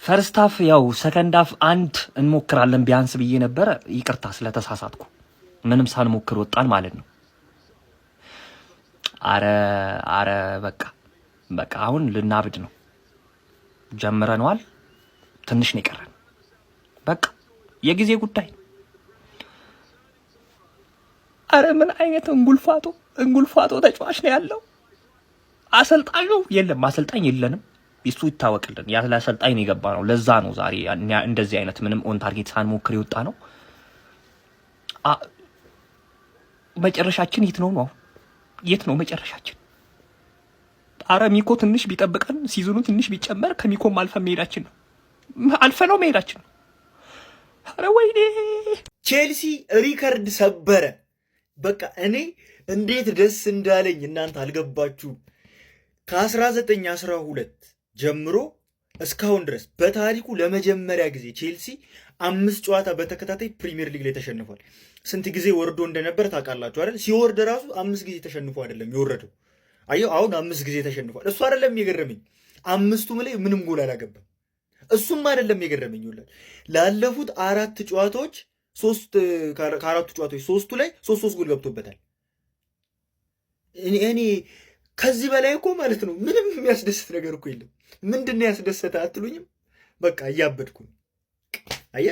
ፈርስት ሃፍ ያው ሰከንድ ሃፍ አንድ እንሞክራለን ቢያንስ ብዬ ነበረ። ይቅርታ ስለተሳሳትኩ ምንም ሳንሞክር ወጣን ማለት ነው። አረ በቃ አሁን ልናብድ ነው። ጀምረነዋል። ትንሽ ነው የቀረን። በቃ የጊዜ ጉዳይ። አረ ምን አይነት እንጉልፋቶ ተጫዋች ነው ያለው። አሰልጣኙ የለም፣ አሰልጣኝ የለንም። እሱ ይታወቅልን። ያለ አሰልጣኝ ነው የገባ ነው። ለዛ ነው ዛሬ እንደዚህ አይነት ምንም ኦን ታርጌት ሳንሞክር የወጣ ነው። መጨረሻችን የት ነው መጨረሻችን? አረ ሚኮ ትንሽ ቢጠብቀን፣ ሲዝኑ ትንሽ ቢጨመር ከሚኮም አልፈን መሄዳችን ነው። አረ ወይኔ ቼልሲ ሪከርድ ሰበረ። በቃ እኔ እንዴት ደስ እንዳለኝ እናንተ አልገባችሁም። ከ1912 ጀምሮ እስካሁን ድረስ በታሪኩ ለመጀመሪያ ጊዜ ቼልሲ 5 ጨዋታ በተከታታይ ፕሪሚየር ሊግ ላይ ተሸንፏል። ስንት ጊዜ ወርዶ እንደነበር ታውቃላችሁ አይደል? ሲወርድ ራሱ 5 ጊዜ ተሸንፎ አይደለም የወረደው። አየው አሁን 5 ጊዜ ተሸንፏል። እሱ አይደለም የገረመኝ፣ 5ቱም ላይ ምንም ጎል አላገባም። እሱም አይደለም የገረመኝ። ላለፉት 4 ጨዋታዎች ከአራቱ ጨዋታዎች 3ቱ ላይ 3 ጎል ገብቶበታል። እኔ ከዚህ በላይ እኮ ማለት ነው ምንም የሚያስደስት ነገር እኮ የለም። ምንድነው ያስደሰተ አትሉኝም? በቃ እያበድኩ አያ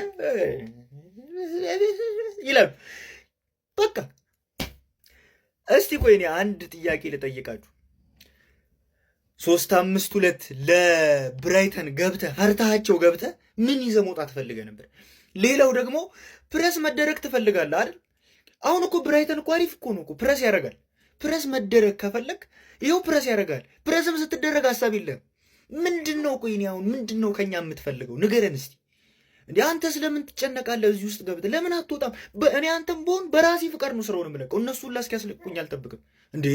ይላል። በቃ እስቲ ቆይ እኔ አንድ ጥያቄ ልጠይቃችሁ። 3-5-2 ለብራይተን ፈርታቸው ገብተህ ምን ይዘህ መውጣት ፈልገህ ነበር? ሌላው ደግሞ ፕረስ መደረግ ትፈልጋለህ አይደል? አሁን እኮ ብራይተን እኮ አሪፍ እኮ ነው እኮ ፕረስ ያደርጋል። ፕረስ መደረግ ከፈለግ ይኸው ፕረስ ያደርጋል። ፕረስም ስትደረግ ሀሳብ የለም። ምንድነው ቆይ እኔ አሁን ምንድነው ከኛ የምትፈልገው? ንገረን እስቲ። እንዴ አንተ ስለምን ትጨነቃለህ? እዚህ ውስጥ ገብተህ ለምን አትወጣም? እኔ አንተም በሆን በራሴ ፍቃድ ነው ስራውን የምለቀው። እነሱ ሁላ እስኪያስለቁኝ አልጠብቅም። እንዴ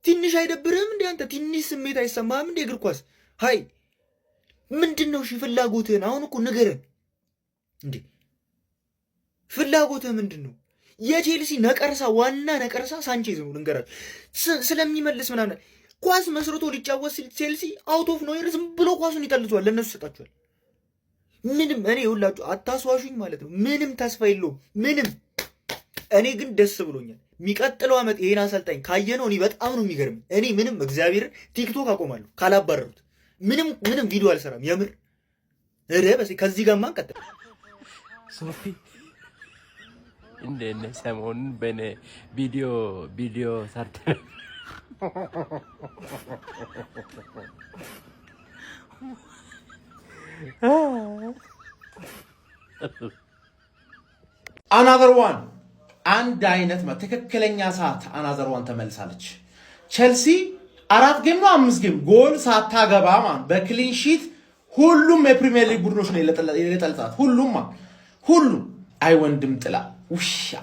ትንሽ አይደብርህም እንዴ? አንተ ትንሽ ስሜት አይሰማህም እንዴ? እግር ኳስ ሃይ ምንድነው? እሺ ፍላጎትህን አሁን እኮ ንገረን እንዴ። ፍላጎትህ ምንድነው? የቼልሲ ነቀርሳ ዋና ነቀርሳ ሳንቼዝ ነው። ልንገራችሁ ስለሚመልስ ምናምን ኳስ መስርቶ ሊጫወት ሲል ቼልሲ አውት ኦፍ ኖዌር ዝም ብሎ ኳሱን ይጠልዟል፣ ለነሱ ይሰጣቸዋል። ምንም እኔ ይኸውላችሁ አታስዋሹኝ ማለት ነው። ምንም ተስፋ የለውም ምንም። እኔ ግን ደስ ብሎኛል። የሚቀጥለው ዓመት ይሄን አሰልጣኝ ካየነው እኔ በጣም ነው የሚገርመኝ። እኔ ምንም እግዚአብሔርን ቲክቶክ አቆማለሁ ካላባረሩት። ምንም ቪዲዮ አልሰራም የምር በስ ከዚህ ጋር ማን ቀጥል ሶፊ እንደነ ሰሞኑን በነ ቪዲዮ ሰርተን አናዘር ዋን አንድ አይነት ትክክለኛ ሰዓት አናዘር ዋን ተመልሳለች። ቼልሲ 4 ጌም ነው 5 ጌም ጎል ሳታገባ ማን በክሊን ሺት ሁሉም የፕሪሚየር ሊግ ቡድኖች ነው የለጠልጣት። ሁሉም አይ ወንድም ጥላ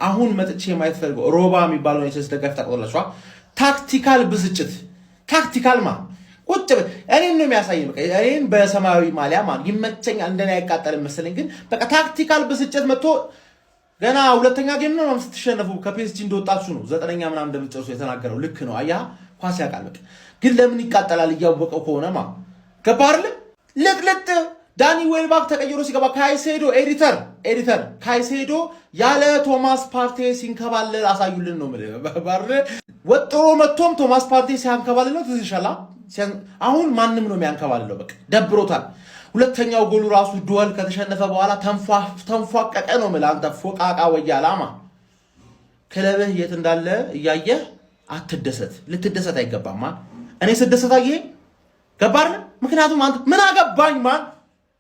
አሁን መጥቼ ማየት ፈልገው ሮባ የሚባለው የቼልሲ ደጋፊ ታቆላችኋ። ታክቲካል ብስጭት ታክቲካል ቁጭ እኔን ነው የሚያሳየኝ። በቃ እኔን በሰማያዊ ማሊያ ይመቸኛል። እንደኔ አይቃጠልም መሰለኝ፣ ግን በቃ ታክቲካል ብስጭት መጥቶ ገና ሁለተኛ ጌም ነው ስትሸነፉ ከፒኤስጂ እንደወጣችሁ ነው 9ኛ ምናምን እንደምትጨርሱ የተናገረው። ልክ ነው። አያ ኳስ ያውቃል። በቃ ግን ለምን ይቃጠላል? እያወቀው ከሆነ ገባ አይደል? ለጥለጥ ዳኒ ዌልባክ ተቀይሮ ሲገባ ካይሴዶ ኤዲተር ካይሴዶ ያለ ቶማስ ፓርቴ ሲንከባለል አሳዩልን ነው ማለት ወጥሮ መጥቶም ቶማስ ፓርቴ ሲያንከባልል ነው ትዝሻላ። አሁን ማንም ነው የሚያንከባልለው። በቃ ደብሮታል። ሁለተኛው ጎሉ ራሱ ዱወል ከተሸነፈ በኋላ ተንፏቀቀ ነው ማለት አንተ ፎቃቃ ወያላማ ክለብህ የት እንዳለ እያየህ አትደሰት። ልትደሰት አይገባም። እኔ ስደሰት አየህ ገባር። ምክንያቱም አንተ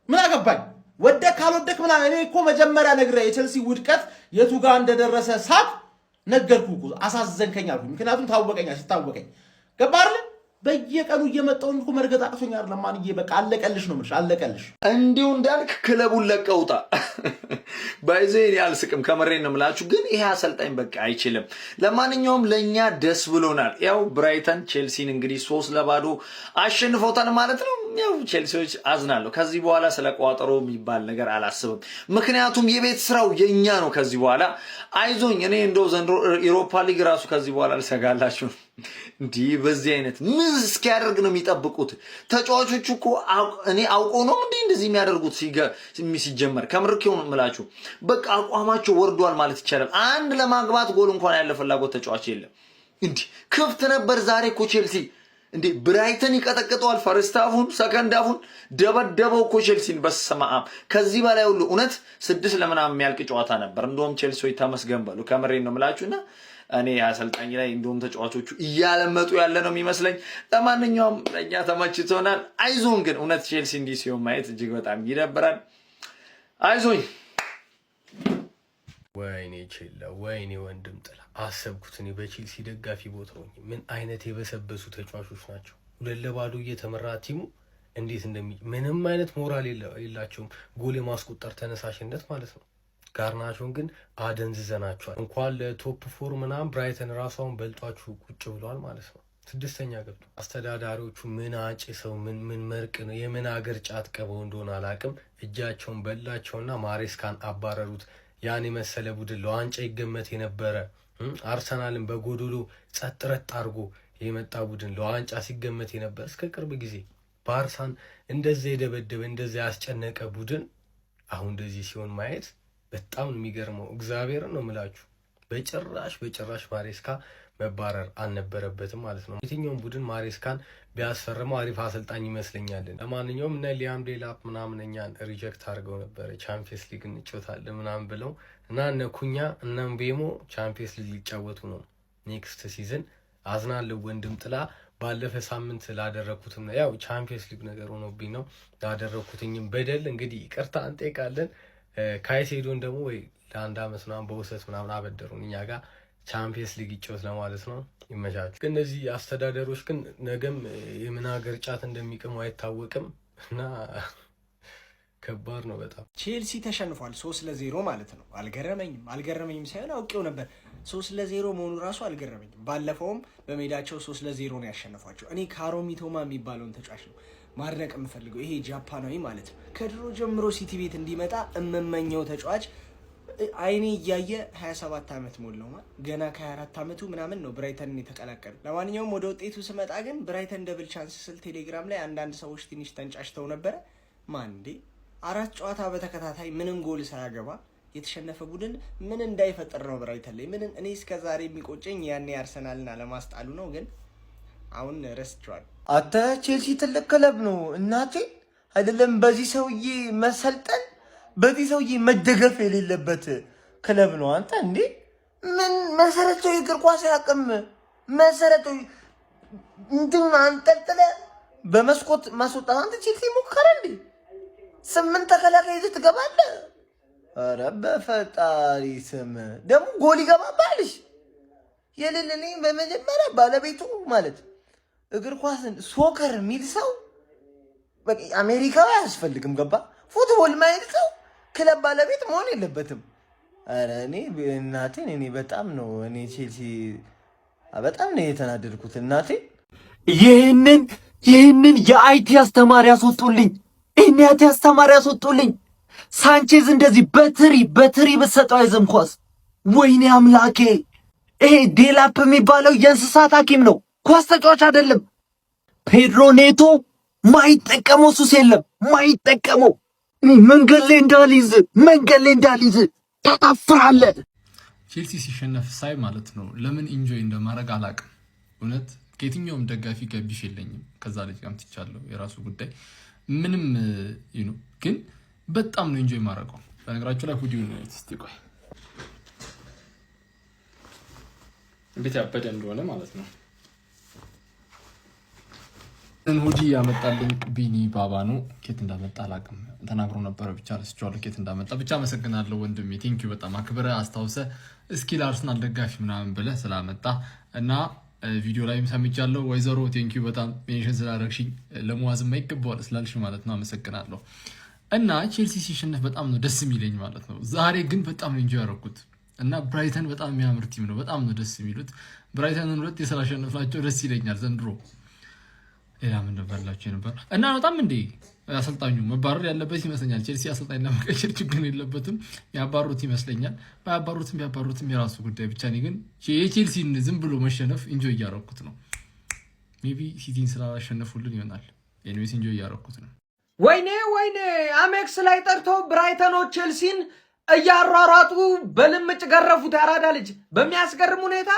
ምን አገባኝ ወደ ካልወደክ ምናምን። እኔ እኮ መጀመሪያ ነግሬህ የቼልሲ ውድቀት የቱ ጋር እንደደረሰ ሳቅ ነገርኩህ እኮ። አሳዘንከኝ አልኩኝ። ምክንያቱም ሲታወቀኝ ገባር። በየቀኑ እየመጣው እንኳን መርገጥ አቅቶኝ አይደለም ማንዬ። በቃ አለቀልሽ ነው የምልሽ፣ አለቀልሽ። እንዲሁ እንዳልክ ክለቡን ለቀውጣ ባይዘይ ያልስቅም ከመሬን ነው የምላችሁ። ግን ይሄ አሰልጣኝ በቃ አይችልም። ለማንኛውም ለኛ ደስ ብሎናል። ያው ብራይተን ቼልሲን እንግዲህ 3-0 አሸንፎታል ማለት ነው። ያው ቼልሲዎች አዝናለሁ። ከዚህ በኋላ ስለ ቋጠሮ የሚባል ነገር አላስብም። ምክንያቱም የቤት ስራው የኛ ነው። ከዚህ በኋላ አይዞኝ። እኔ እንደው ዘንድሮ ኢሮፓ ሊግ ራሱ ከዚህ በኋላ ልሰጋላችሁ እንዲህ በዚህ አይነት ምን እስኪያደርግ ነው የሚጠብቁት? ተጫዋቾቹ እኮ እኔ አውቆ ነው እንዴ እንደዚህ የሚያደርጉት? ሲጀመር ከምርኬው ነው የምላችሁ። በቃ አቋማቸው ወርዷል ማለት ይቻላል። አንድ ለማግባት ጎል እንኳን ያለ ፍላጎት ተጫዋች የለም። እንዲህ ክፍት ነበር ዛሬ እኮ ቼልሲ እንዴ ብራይተን ይቀጠቅጠዋል። ፈርስት ሃፉን ሰከንድ ሃፉን ደበደበው እኮ ቼልሲን። በስመአብ ከዚህ በላይ ሁሉ እውነት 6 ለምናምን የሚያልቅ ጨዋታ ነበር። እንደውም ቼልሲዎች ተመስገን በሉ። ከምሬን ነው የምላችሁና እኔ አሰልጣኝ ላይ እንደውም ተጫዋቾቹ እያለመጡ ያለ ነው የሚመስለኝ። ለማንኛውም ለኛ ተመችቶናል። አይዞን ግን እውነት ቼልሲ እንዲህ ሲሆን ማየት እጅግ በጣም ይደብራል። አይዞኝ። ወይኔ ቼላ ወይኔ ወንድም ጥላ አሰብኩት። እኔ በቼልሲ ደጋፊ ቦታ ሆኜ ምን አይነት የበሰበሱ ተጫዋቾች ናቸው። 2-0 እየተመራ ቲሙ እንዴት ምንም አይነት ሞራል የላቸውም። ጎል የማስቆጠር ተነሳሽነት ማለት ነው። ጋርናቾን ግን አደንዝዘናቸዋል። እንኳን ለቶፕ 4 ምናምን ብራይተን ራሷን በልጧችሁ ቁጭ ብሏል ማለት ነው። 6ኛ ገብቶ አስተዳዳሪዎቹ ምን አጭ ሰው ምን መርቅ ነው የምን አገር ጫት ቀበው እንደሆነ አላቅም። እጃቸውን በላቸውና ማሬስካን አባረሩት። ያን የመሰለ ቡድን ለዋንጫ ይገመት የነበረ አርሰናልን በጎዶሎ ጸጥረጥ አድርጎ የመጣ ቡድን ለዋንጫ ሲገመት የነበረ እስከ ቅርብ ጊዜ ባርሳን እንደዚህ የደበደበ እንደዚህ ያስጨነቀ ቡድን አሁን እንደዚህ ሲሆን ማየት በጣም ነው የሚገርመው። እግዚአብሔርን ነው የምላችሁ። በጭራሽ ማሬስካ መባረር አልነበረበትም ማለት ነው። የትኛውም ቡድን ማሬስካን ቢያስፈርመው አሪፍ አሰልጣኝ ይመስለኛል። ለማንኛውም እነ ሊያም ዴላፕ ምናምን እኛን ሪጀክት አድርገው ነበረ። ቻምፒየንስ ሊግ እንጫወታለን ምናምን ብለው እና እነ ኩኛ እና ምቤሞ ቻምፒየንስ ሊግ ሊጫወቱ ነው ኔክስት ሲዝን። አዝናለሁ ወንድም ጥላ። ባለፈ ሳምንት ላደረኩትም ያው ቻምፒየንስ ሊግ ነገር ሆኖብኝ ነው ላደረኩትኝም በደል እንግዲህ ይቅርታ እንጠይቃለን። ካይሴዶን ደግሞ ወይ ለአንድ አመት ምናምን በውሰት ምናምን አበደሩን እኛ ጋር ቻምፒየንስ ሊግ ይጫወት ለማለት ነው። ይመቻችሁ። ግን እነዚህ አስተዳደሮች ግን ነገም የምን ሀገር ጫት እንደሚቅሙ አይታወቅም እና ከባድ ነው በጣም። ቼልሲ ተሸንፏል 3-0 ማለት ነው። አልገረመኝም ሳይሆን አውቄው ነበር 3-0 መሆኑ ራሱ አልገረመኝም። ባለፈውም በሜዳቸው 3-0 ነው ያሸነፏቸው። እኔ ካሮ ሚቶማ የሚባለውን ተጫዋች ነው ማድነቅ የምፈልገው። ይሄ ጃፓናዊ ማለት ነው። ከድሮ ጀምሮ ሲቲ ቤት እንዲመጣ የምመኘው ተጫዋች አይኔ እያየ 27 ዓመት ሞላው ማለት ገና ከ24 ዓመቱ ምናምን ነው ብራይተንን የተቀላቀሉ። ለማንኛውም ወደ ውጤቱ ስመጣ ግን ብራይተን ደብል ቻንስ ስል ቴሌግራም ላይ አንዳንድ ሰዎች ትንሽ ተንጫጭተው ነበረ። ማን እንዴ 4 ጨዋታ በተከታታይ ምንም ጎል ሳያገባ የተሸነፈ ቡድን ምን እንዳይፈጠር ነው ብራይተን ላይ ምን እኔ እስከዛሬ የሚቆጨኝ ያኔ አርሰናልን አለማስጣሉ ነው። ግን አሁን ረስቸዋል። አታ ቼልሲ ትልቅ ክለብ ነው እናቴ አይደለም። በዚህ ሰውዬ መሰልጠን በዚህ ሰውዬ መደገፍ የሌለበት ክለብ ነው። አንተ እንዴ ምን መሰረታዊ እግር ኳስ ያቅም መሰረታዊ እንትን አንጠልጥለ በመስኮት ማስወጣት አንተ ቼልሲ ሞከረ እንዴ? 8 ተከላካይ ይዘህ ትገባለህ? ኧረ በፈጣሪ ስም ደግሞ ጎል ይገባባልሽ የሌለኔ በመጀመሪያ ባለቤቱ ማለት እግር ኳስን ሶከር የሚል ሰው በቃ አሜሪካዊ አያስፈልግም። ገባ ፉትቦል ማየት ሰው ክለብ ባለቤት መሆን የለበትም። ኧረ እኔ እናቴን እኔ በጣም ነው እኔ ቼልሲ በጣም ነው የተናደድኩት እናቴ። ይህንን የአይቲ አስተማሪ ያስወጡልኝ፣ ኢኒያቲ አስተማሪ ያስወጡልኝ። ሳንቼዝ እንደዚህ በትሪ ብትሰጠው አይዘም ኳስ። ወይኔ አምላኬ! ይሄ ዴላፕ የሚባለው የእንስሳት ሐኪም ነው፣ ኳስ ተጫዋች አይደለም። ፔድሮ ኔቶ ማይጠቀመው ሱስ የለም ማይጠቀመው። መንገድ ላይ እንዳልይዝ ታጣፍራለህ። ቼልሲ ሲሸነፍ ሳይ ማለት ነው ለምን ኢንጆይ እንደማድረግ አላቅም። እውነት ከየትኛውም ደጋፊ ገቢሽ የለኝም። ከዛ ልጅ ጋርም ትቻለሁ የራሱ ጉዳይ ምንም ግን በጣም ነው ኢንጆይ ማድረገው። በነገራችሁ ላይ ሁዲውን ነው እስቲ ቆይ እንዴት ያበደ እንደሆነ ማለት ነው። ሁዲ ያመጣልኝ ቢኒ ባባ ነው። ኬት እንዳመጣ አላውቅም፣ ተናግሮ ነበረ ብቻ ረስቼዋለሁ ኬት እንዳመጣ። ብቻ አመሰግናለሁ ወንድሜ፣ ቴንኪው በጣም አክብረ አስታውሰ እስኪ ለአርሰናል ደጋፊ ምናምን ብለህ ስላመጣ እና ቪዲዮ ላይም ሰምቻለሁ። ወይዘሮ ቴንኪው በጣም ሜንሽን ስላደረግሽኝ ለመዋዝም አይገባዋል ስላልሽ ማለት ነው አመሰግናለሁ። እና ቼልሲ ሲሸነፍ በጣም ነው ደስ የሚለኝ ማለት ነው። ዛሬ ግን በጣም ነው ኢንጆይ ያደረኩት እና ብራይተን በጣም የሚያምር ቲም ነው፣ በጣም ነው ደስ የሚሉት። ብራይተንን 2 ስላሸነፍናቸው ደስ ይለኛል ዘንድሮ ሌላ ምን ነበርላችሁ ነበር እና በጣም እንዴ አሰልጣኙ መባረር ያለበት ይመስለኛል። ቼልሲ አሰልጣኝ ለመቀየር ችግር የለበትም ያባሩት ይመስለኛል። ባያባሩትም የራሱ ጉዳይ ብቻ። እኔ ግን የቼልሲን ዝም ብሎ መሸነፍ ኢንጆይ እያረኩት ነው። ሜቢ ሲቲን ስላሸነፉልን ይሆናል። ኤኒዌይስ ኢንጆይ እያረኩት ነው። ወይኔ አሜክስ ላይ ጠርቶ ብራይተኖች ቼልሲን እያሯሯጡ በልምጭ ገረፉት። ያራዳ ልጅ በሚያስገርም ሁኔታ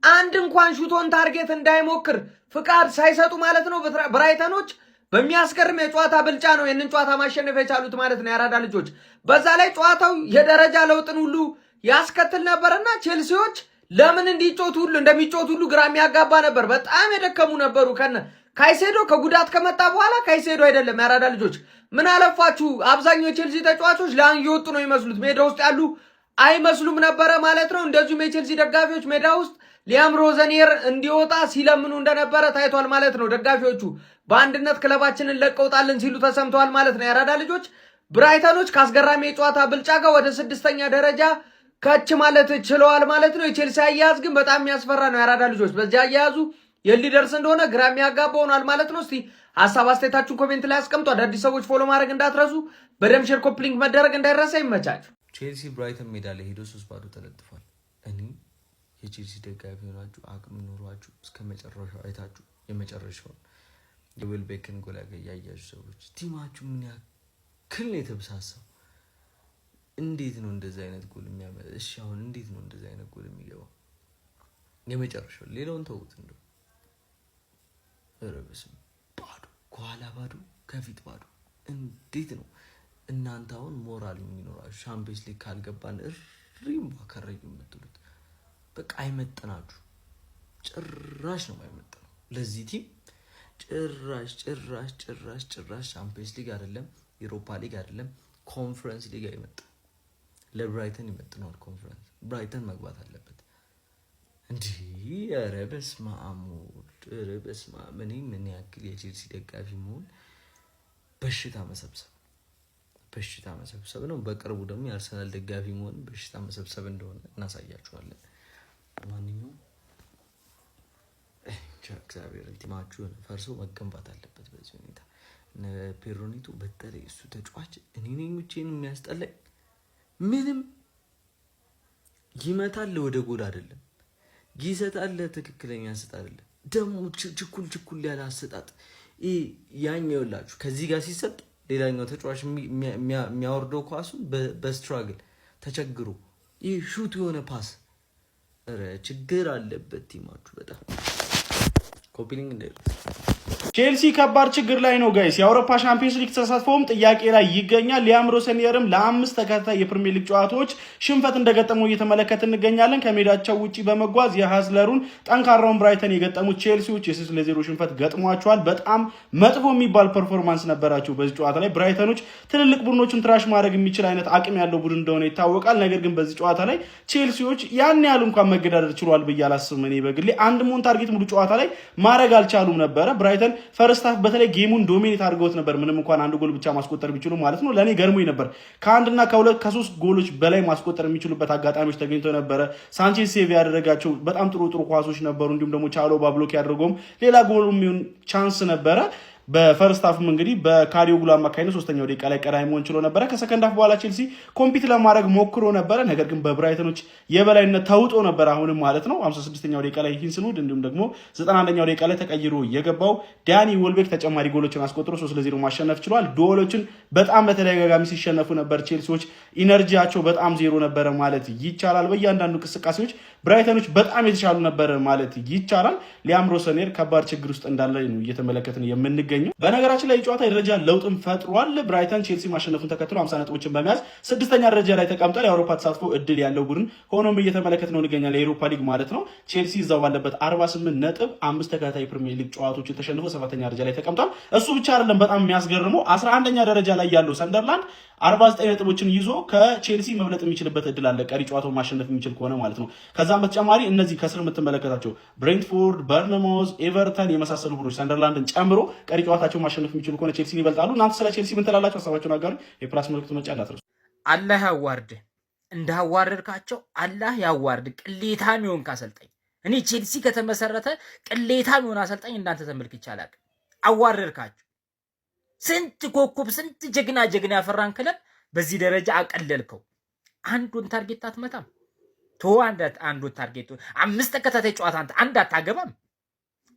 አንድ እንኳን ሹቶን ታርጌት እንዳይሞክር ፍቃድ ሳይሰጡ ማለት ነው ብራይተኖች በሚያስገርም የጨዋታ ብልጫ ነው ይህንን ጨዋታ ማሸነፍ የቻሉት ማለት ነው ያራዳ ልጆች። በዛ ላይ ጨዋታው የደረጃ ለውጥን ሁሉ ያስከትል ነበርና ቼልሲዎች ለምን እንደሚጮቱ ሁሉ ግራ የሚያጋባ ነበር። በጣም የደከሙ ነበሩ። ካይሴዶ ከጉዳት ከመጣ በኋላ ካይሴዶ አይደለም ያራዳ ልጆች። ምን አለፋችሁ አብዛኛው የቼልሲ ተጫዋቾች ለአን እየወጡ ነው ይመስሉት፣ ሜዳ ውስጥ ያሉ አይመስሉም ነበረ ማለት ነው። እንደዚሁም የቼልሲ ደጋፊዎች ሜዳ ውስጥ ሊያም ሮዘኒየር እንዲወጣ ሲለምኑ እንደነበረ ታይቷል ማለት ነው። ደጋፊዎቹ በአንድነት ክለባችንን ለቀውጣልን ሲሉ ተሰምተዋል ማለት ነው ያራዳ ልጆች። ብራይተኖች ከአስገራሚ የጨዋታ ብልጫ ጋር ወደ 6ኛ ደረጃ ከች ማለት ችለዋል ማለት ነው። የቼልሲ አያያዝ ግን በጣም የሚያስፈራ ነው ያራዳ ልጆች። በዚህ አያያዙ የሊደርስ እንደሆነ ግራ የሚያጋባ ሆኗል ማለት ነው። እስቲ ሀሳብ አስተያየታችሁን ኮሜንት ላይ አስቀምጡ። አዳዲስ ሰዎች ፎሎ ማድረግ እንዳትረሱ፣ በደም ሼር ኮፕሊንግ መደረግ እንዳይረሳ። ይመቻችሁ። ቼልሲ ብራይተን ሜዳ ላይ ሄዶ 3-0 ተለጥፏል። እኔ የቼልሲ ደጋፊ ሆናችሁ አቅም ኖሯችሁ እስከ መጨረሻው አይታችሁ የመጨረሻውን የዌልቤክን ጎል ያያችሁ ሰዎች ቲማችሁ ምን ያክል ነው የተበሳሳው? እንዴት ነው እንደዚህ አይነት ጎል የሚያመጣ? እሺ አሁን እንዴት ነው እንደዚህ አይነት ጎል የሚገባው? የመጨረሻው ሌላውን ተውት እንደው ረበስም ባዶ ከኋላ ባዶ ከፊት ባዶ። እንዴት ነው እናንተ አሁን ሞራል የሚኖራችሁ ሻምፒዮንስ ሊግ ካልገባን እሪም ባከረዩ የምትሉት? በቃ አይመጥናችሁ፣ ጭራሽ ነው አይመጥነው ለዚህ ቲም ጭራሽ ሻምፒዮንስ ሊግ አይደለም ዩሮፓ ሊግ አይደለም ኮንፈረንስ ሊግ አይመጥነው። ለብራይተን ይመጥነዋል ኮንፈረንስ። ብራይተን መግባት አለበት። እንዲህ ኧረ በስመ አብ ወልድ፣ ኧረ በስመ አብ። እኔ ምን ያክል የቼልሲ ደጋፊ መሆን በሽታ መሰብሰብ ነው። በቅርቡ ደግሞ የአርሰናል ደጋፊ መሆን በሽታ መሰብሰብ እንደሆነ እናሳያችኋለን። ማንኛውም እግዚአብሔር ቲማችሁ ፈርሶ መገንባት አለበት በዚህ ሁኔታ። ፔሮኒቶ በተለይ እሱ ተጫዋች እኔ ነኝ ብቻዬን የሚያስጠላኝ። ምንም ይመታል ወደ ጎል አይደለም፣ ይሰጣል ትክክለኛ ስጥ አይደለም። ደግሞ ችኩል ያለ አሰጣጥ ያኛው ይላችሁ ከዚህ ጋር ሲሰጥ ሌላኛው ተጫዋች የሚያወርደው ኳሱን በስትራግል ተቸግሮ ይህ ሹት የሆነ ፓስ። ኧረ ችግር አለበት ቲማችሁ በጣም ኮፒሊንግ እንዳይረሳ። ቼልሲ ከባድ ችግር ላይ ነው ጋይስ። የአውሮፓ ሻምፒዮንስ ሊግ ተሳትፎም ጥያቄ ላይ ይገኛል። ሊያም ሮሰኒየርም ለ5 ተከታታይ የፕሪሚየር ሊግ ጨዋታዎች ሽንፈት እንደገጠመው እየተመለከትን እንገኛለን። ከሜዳቸው ውጪ በመጓዝ የሃዝለሩን ጠንካራውን ብራይተን የገጠሙት ቼልሲዎች የ3-0 ሽንፈት ገጥሟቸዋል። በጣም መጥፎ የሚባል ፐርፎርማንስ ነበራቸው በዚህ ጨዋታ ላይ። ብራይተኖች ትልልቅ ቡድኖችን ትራሽ ማድረግ የሚችል አይነት አቅም ያለው ቡድን እንደሆነ ይታወቃል። ነገር ግን በዚህ ጨዋታ ላይ ቼልሲዎች ያን ያህል እንኳን መገዳደር ችሏል ብዬ አላስብም። እኔ በግሌ አንድ ሞን ታርጌት ሙሉ ጨዋታ ላይ ማድረግ አልቻሉም ነበረ። ብራይተን ፈርስት ሃፍ በተለይ ጌሙን ዶሚኔት አድርገውት ነበር። ምንም እንኳን አንድ ጎል ብቻ ማስቆጠር ቢችሉ ማለት ነው። ለኔ ገርሞኝ ነበር። ከአንድና ከ2 ጎሎች በላይ ማስቆጠር የሚችሉበት አጋጣሚዎች ተገኝተው ነበረ። ሳንቼዝ ሴቭ ያደረጋቸው በጣም ጥሩ ኳሶች ነበሩ። እንዲሁም ደግሞ ቻሎባ ብሎክ ያደረገውም ሌላ ጎል የሚሆን ቻንስ ነበረ። በፈርስት ሃፍም እንግዲህ በካሪዮጉሉ አማካኝነት 3ኛው ደቂቃ ላይ ቀዳሚ መሆን ችሎ ነበረ። ከሰከንድ ሃፍ በኋላ ቼልሲ ኮምፒት ለማድረግ ሞክሮ ነበረ። ነገር ግን በብራይተኖች የበላይነት ተውጦ ነበር አሁንም ማለት ነው። 56ኛው ደቂቃ ላይ ሂንስኑድ እንዲሁም ደግሞ 91ኛው ደቂቃ ላይ ተቀይሮ የገባው ዳኒ ዌልቤክ ተጨማሪ ጎሎችን አስቆጥሮ 3-0 ማሸነፍ ችሏል። ዶሎችን በጣም በተደጋጋሚ ሲሸነፉ ነበር ቼልሲዎች። ኢነርጂያቸው በጣም ዜሮ ነበረ ማለት ይቻላል። በእያንዳንዱ እንቅስቃሴዎች ብራይተኖች በጣም የተሻሉ ነበር ማለት ይቻላል። ሊያም ሮሰኒየር ከባድ ችግር ውስጥ እንዳለ ነው እየተመለከትን የምንገኘው። በነገራችን ላይ ጨዋታ የደረጃ ለውጥም ፈጥሯል። ብራይተን ቼልሲ ማሸነፉን ተከትሎ 50 ነጥቦችን በመያዝ 6ኛ ደረጃ ላይ ተቀምጧል። የአውሮፓ ተሳትፎ እድል ያለው ቡድን ሆኖም እየተመለከትን ነው እንገኛለን። የአውሮፓ ሊግ ማለት ነው። ቼልሲ እዛው ባለበት 48 ነጥብ 5 ተከታታይ ፕሪሚየር ሊግ ጨዋታዎችን ተሸንፎ 7ኛ ደረጃ ላይ ተቀምጧል። እሱ ብቻ አይደለም፣ በጣም የሚያስገርመው 11ኛ ደረጃ ላይ ያለው ሰንደርላንድ 49 ነጥቦችን ይዞ ከቼልሲ መብለጥ የሚችልበት እድል አለ፣ ቀሪ ጨዋታውን ማሸነፍ የሚችል ከሆነ ማለት ነው። ከዛም በተጨማሪ እነዚህ ከስር የምትመለከታቸው ብሬንትፎርድ፣ በርንማውዝ፣ ኤቨርተን የመሳሰሉ ቡድኖች ሰንደርላንድን ጨምሮ ቀሪ ጨዋታቸውን ማሸነፍ የሚችሉ ከሆነ ቼልሲን ይበልጣሉ። እናንተ ስለ ቼልሲ ምን ትላላችሁ? ሀሳባችሁን አጋሩ። የፕላስ ምልክቱ መጫ እንዳትረሱ። አላህ ያዋርድ፣ እንዳዋረድካቸው አላህ ያዋርድ። ቅሌታም ይሆን ካሰልጣኝ እኔ ቼልሲ ከተመሰረተ ቅሌታም ይሆን አሰልጣኝ እንዳንተ ተመልክቼ አላውቅም። አዋረድካቸው። ስንት ኮከብ ስንት ጀግና ያፈራን ክለብ በዚህ ደረጃ አቀለልከው። አንዱን ታርጌት አትመታም። አንዱን ታርጌት 5 ተከታታይ ጨዋታ አንድ አታገባም።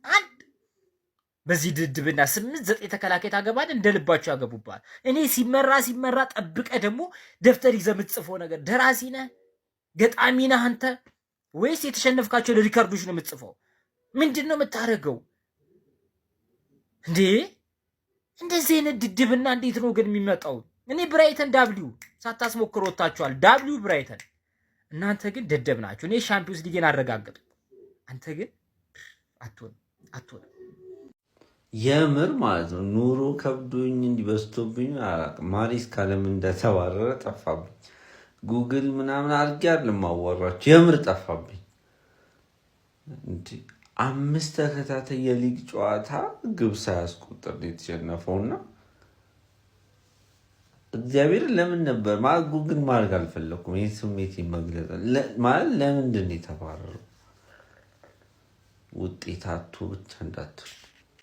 አንድ በዚህ ድድብና 8-9 ተከላካይ ታገባል። እንደልባቸው ያገቡባል። እኔ ሲመራ ጠብቀ ደግሞ ደፍተር ይዘህ የምትጽፈው ነገር ደራሲ ነህ ገጣሚ ነህ አንተ ወይስ የተሸነፍካቸው ለሪካርዶች ነው የምትጽፈው? ምንድን ነው የምታደርገው እንዴ? እንደዚህ አይነት ድድብና እንዴት ነው ግን የሚመጣው? እኔ ብራይተን ዳብሊው ሳታስሞክሩ ወጣችኋል። ዳብሊው ብራይተን። እናንተ ግን ደደብ ናችሁ። እኔ ሻምፒዮንስ ሊግን አረጋግጡ። አንተ ግን አትሆን የምር ማለት ነው። ኑሮ ከብዶኝ እንዲበስቶብኝ አላውቅም። ማሪስ ካለም እንደተባረረ ጠፋብኝ። ጉግል ምናምን አድርጌ አይደለም ማወራችሁ፣ የምር ጠፋብኝ። እንዴ 5 ተከታታይ የሊግ ጨዋታ ግብ ሳያስቆጥር የተሸነፈውና እግዚአብሔር ለምን ነበር ማለት ጉግል ማድረግ አልፈለኩም። ይህ ስሜት መግለጽ ማለት ለምንድን ነው የተባረረው? ውጤታቱ ብቻ እንዳትሉ።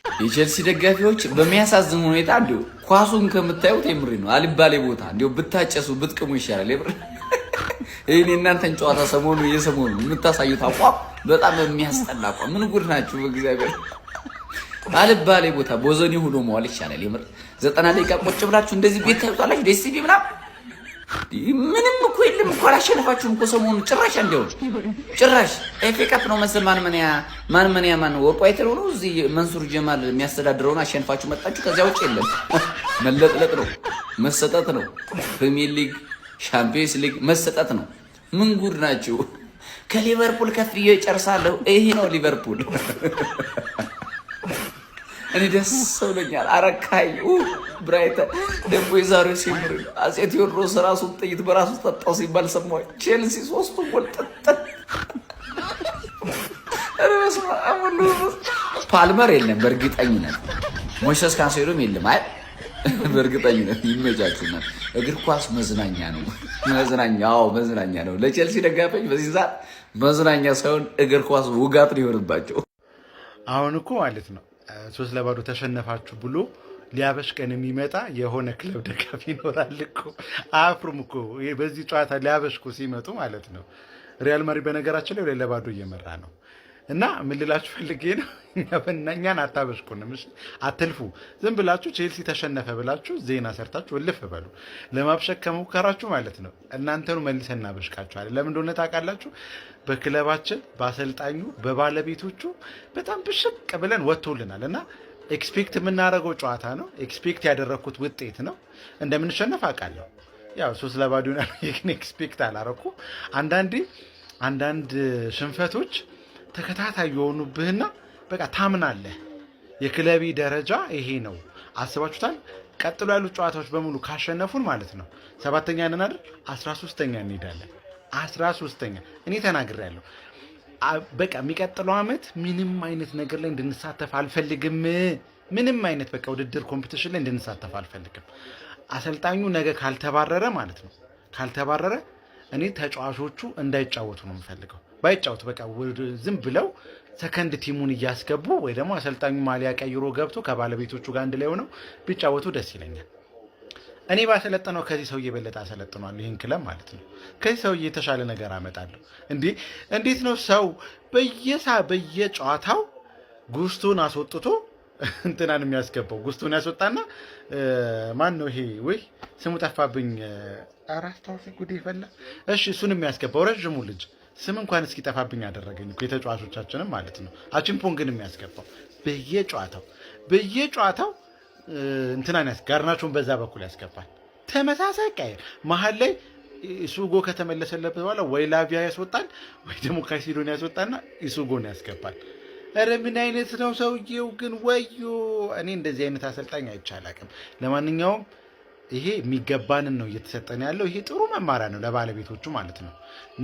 የቼልሲ ደጋፊዎች በሚያሳዝን ሁኔታ እንዲሁ ኳሱን ከምታዩት የምሬ ነው አልባሌ ቦታ እንዲሁ ብታጨሱ ብትቅሙ ይሻላል። የምር ይሄን እናንተን ጨዋታ ሰሞኑ የምታሳዩት አቋም በጣም የሚያስጠላ አቋም። ምን ጉድ ናችሁ በእግዚአብሔር። አልባሌ ቦታ ቦዘኒ ሁሉ መዋል ይሻላል። የምር 90 ደቂቃ ቁጭ ብላችሁ እንደዚህ ቤት ታዩታላችሁ። ዲሲቪ ምናምን ምንም እኮ የለም እኮ አላሸነፋችሁም እኮ ሰሞኑ ጭራሽ። እንደው ጭራሽ ኤፍ ኤ ካፕ ነው መሰል ማን ወቋይተው ነው እዚህ መንሱር ጀማል የሚያስተዳድረውን አሸንፋችሁ መጣችሁ። ከዚያ ውጭ የለም። መለጥለጥ ነው መሰጠት ነው። ፕሪሚየር ሊግ ሻምፒዮንስ ሊግ መሰጠት ነው። ምን ጉድ ናችሁ? ከሊቨርፑል ከፍዬ ጨርሳለሁ። ይሄ ነው ሊቨርፑል። እኔ ደስ ብሎኛል። አረካይ ብራይተን ደግሞ የዛሬው ሲምር አጼ ቴዎድሮስ ራሱ ጥይት በራሱ ጠጣው ሲባል ሰማሁ። ቼልሲ 3 ጎል ጠጣ። ፓልመር የለም በእርግጠኝነት። ሞይሰስ ካንሴሎም የለም አይደል? በእርግጠኝነት ይመቻችሁና እግር ኳስ መዝናኛ ነው። መዝናኛ ነው። ለቼልሲ ደጋፊዎች በዚህ ሰዓት መዝናኛ ሳይሆን እግር ኳስ ውጋት ሊሆንባቸው። አሁን እኮ ማለት ነው 3-0 ተሸነፋችሁ ብሎ ሊያበሽቀን የሚመጣ የሆነ ክለብ ደጋፊ ይኖራል እኮ። አያፍሩም እኮ በዚህ ጨዋታ ሊያበሽቁ ሲመጡ ማለት ነው። ሪያል ማድሪድ በነገራችን ላይ 2-0 እየመራ ነው። እና ምን ልላችሁ ፈልጌ ነው፣ እኛን አታበሽቁንም። እሺ አትልፉ። ዝም ብላችሁ ቼልሲ ተሸነፈ ብላችሁ ዜና ሰርታችሁ እልፍ በሉ። ለማብሸቅ ከሞከራችሁ ማለት ነው እናንተኑ መልሰን እናበሽቃችኋለን። ለምን እንደሆነ ታውቃላችሁ? በክለባችን በአሰልጣኙ በባለቤቶቹ በጣም ብሽቅ ብለን ወጥቶልናል። እና ኤክስፔክት የምናደርገው ጨዋታ ነው። ኤክስፔክት ያደረግኩት ውጤት ነው። እንደምንሸነፍ አውቃለሁ። ያው 3-0 ይሆናል፣ ግን ኤክስፔክት አላረኩ። አንዳንድ ሽንፈቶች ተከታታይ የሆኑብህና በቃ ታምናለህ። የክለቢ ደረጃ ይሄ ነው። አስባችሁታል? ቀጥሎ ያሉት ጨዋታዎች በሙሉ ካሸነፉን ማለት ነው 7ኛ ነን አይደል? 13ኛ እንሄዳለን። 13ኛ እኔ ተናግሬያለሁ። በቃ የሚቀጥለው ዓመት ምንም አይነት ነገር ላይ እንድንሳተፍ አልፈልግም። ምንም አይነት በቃ ውድድር ኮምፒቲሽን ላይ እንድንሳተፍ አልፈልግም። አሰልጣኙ ነገ ካልተባረረ ማለት ነው ካልተባረረ እኔ ተጫዋቾቹ እንዳይጫወቱ ነው የምፈልገው። ባይጫወቱ በቃ ዝም ብለው ሰከንድ ቲሙን እያስገቡ ወይ ደግሞ አሰልጣኙ ማሊያ ቀይሮ ገብቶ ከባለቤቶቹ ጋር አንድ ላይ ሆነው ቢጫወቱ ደስ ይለኛል። እኔ ባሰለጥነው ከዚህ ሰውዬ የበለጠ አሰለጥኗል ይህን ክለብ ማለት ነው። ከዚህ ሰውዬ የተሻለ ነገር አመጣለሁ። እንዴት ነው ሰው በየጨዋታው ጉስቱን አስወጥቶ እንትናን የሚያስገባው? ጉስቱን ያስወጣና ማን ነው ይሄ? ወይ ስሙ ጠፋብኝ። አራስታውሲ ጉዴ ፈላ። እሺ እሱን የሚያስገባው ረዥሙ ልጅ ስም እንኳን እስኪ ጠፋብኝ ያደረገኝ እኮ የተጫዋቾቻችንም ማለት ነው። አቺምፖንግን የሚያስገባው በየጨዋታው እንትናን ጋርናቾን በዛ በኩል ያስገባል። ተመሳሳይ ቀይር መሀል ላይ ኢሱጎ ከተመለሰለት በኋላ ወይ ላቪያ ያስወጣል ወይ ደግሞ ካይሲዶን ያስወጣና ኢሱጎን ያስገባል። ኧረ ምን አይነት ነው ሰውዬው ግን? ወዮ እኔ እንደዚህ አይነት አሰልጣኝ አይቻላቅም። ለማንኛውም ይሄ የሚገባንን ነው እየተሰጠን ያለው። ይሄ ጥሩ መማሪያ ነው ለባለቤቶቹ ማለት ነው።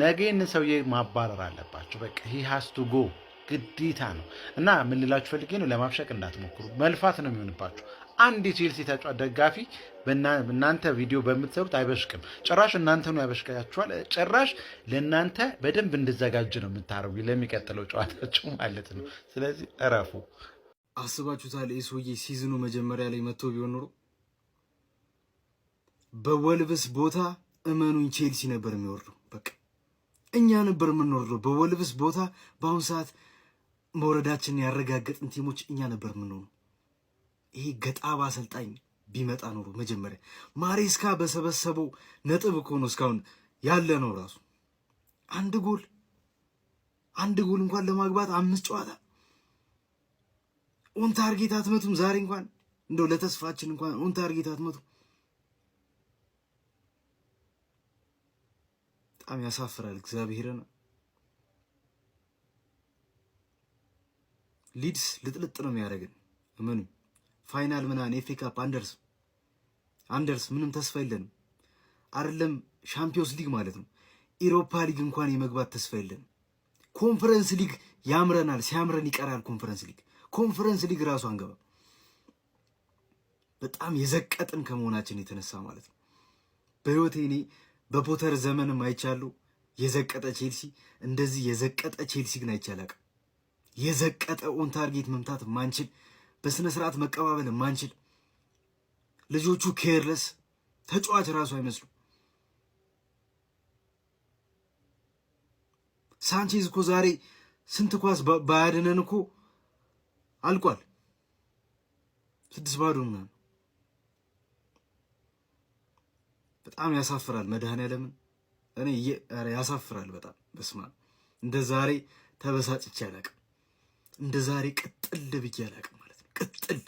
ነገ ይህንን ሰውዬ ማባረር አለባቸው። በቃ ይሄ ሀስቱ ጎ ግዴታ ነው። እና ምን ልላችሁ ፈልጌ ነው፣ ለማብሸቅ እንዳትሞክሩ፣ መልፋት ነው የሚሆንባችሁ። አንድ የቼልሲ ደጋፊ እናንተ ቪዲዮ በምትሰሩት አይበሽቅም። ጭራሽ እናንተኑ ያበሽቃችኋል። ጭራሽ ለእናንተ በደንብ እንድዘጋጅ ነው የምታረጉ ለሚቀጥለው ጨዋታችሁ ማለት ነው። ስለዚህ እረፉ። አስባችሁታል? ይህ ሰውዬ ሲዝኑ መጀመሪያ ላይ መጥቶ ቢሆን ኖሮ በወልቭስ ቦታ እመኑኝ ቼልሲ ነበር የሚወርደው። በቃ እኛ ነበር የምንወርደው በወልቭስ ቦታ። በአሁኑ ሰዓት መውረዳችንን ያረጋገጥን ቲሞች እኛ ነበር የምንሆነው። ይሄ ገጣባ አሰልጣኝ ቢመጣ ኖሮ መጀመሪያ ማሬስካ በሰበሰበው ነጥብ እኮ ነው እስካሁን ያለ ነው ራሱ። አንድ ጎል እንኳን ለማግባት 5 ጨዋታ ኦን ታርጌት አትመቱም። ዛሬ እንኳን እንደው ለተስፋችን እንኳን ኦን ታርጌት አትመቱም። በጣም ያሳፍራል። እግዚአብሔርን ሊድስ ልጥልጥ ነው የሚያደርገን። እመኑ ፋይናል ምናምን ኤፍ ኤ ካፕ አንደርስ ምንም ተስፋ የለንም። አይደለም ሻምፒዮንስ ሊግ ማለት ነው ኢሮፓ ሊግ እንኳን የመግባት ተስፋ የለንም። ኮንፈረንስ ሊግ ያምረናል፣ ሲያምረን ይቀራል። ኮንፈረንስ ሊግ ራሱ አንገባ። በጣም የዘቀጥን ከመሆናችን የተነሳ ማለት ነው። በህይወቴ እኔ በፖተር ዘመንም አይቻለሁ የዘቀጠ ቼልሲ። እንደዚህ የዘቀጠ ቼልሲ ግን አይቻላቅ። የዘቀጠ ኦን ታርጌት መምታት ማንችል፣ በስነ ስርዓት መቀባበል ማንችል፣ ልጆቹ ኬርለስ፣ ተጫዋች ራሱ አይመስሉ። ሳንቼዝ እኮ ዛሬ ስንት ኳስ ባያድነን እኮ አልቋል። 6-0 ምናምን። በጣም ያሳፍራል። መድኃኒዓለምን እኔ ያሳፍራል በጣም በስማ። እንደ ዛሬ ተበሳጭቼ አላቅም። እንደ ዛሬ ቅጥል ብዬ አላቅም ማለት ነው። ቅጥል